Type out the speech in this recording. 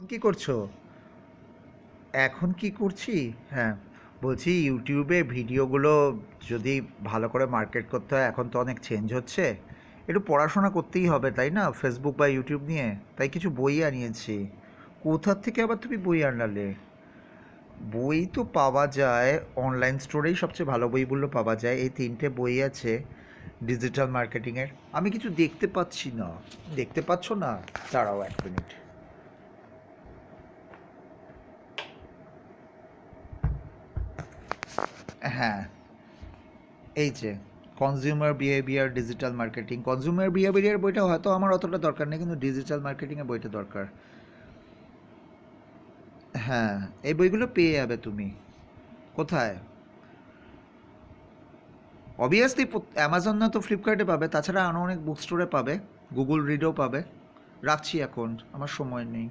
কি করছো? এখন কি করছি? হ্যাঁ, বলছি ইউটিউবে ভিডিওগুলো যদি ভালো করে মার্কেট করতে হয়, এখন তো অনেক চেঞ্জ হচ্ছে। একটু পড়াশোনা করতেই হবে, তাই না? ফেসবুক বা ইউটিউব নিয়ে। তাই কিছু বই আনিয়েছি। কোথার থেকে আবার তুমি বই আনালে? বই তো পাওয়া যায় অনলাইন স্টোরেই, সবচেয়ে ভালো বইগুলো পাওয়া যায়। এই 3টে বই আছে ডিজিটাল মার্কেটিংয়ের। আমি কিছু দেখতে পাচ্ছি না। দেখতে পাচ্ছ না? দাঁড়াও 1 মিনিট। হ্যাঁ, এই যে consumer behaviour digital marketing. Consumer behaviour বইটা হয়তো আমার অতটা দরকার নেই, কিন্তু ডিজিটাল মার্কেটিংয়ের বইটা দরকার। হ্যাঁ, এই বইগুলো পেয়ে যাবে তুমি। কোথায়? অবভিয়াসলি অ্যামাজন না তো ফ্লিপকার্টে পাবে, তাছাড়া আরও অনেক বুক স্টোরে পাবে, গুগল রিডেও পাবে। রাখছি, এখন আমার সময় নেই।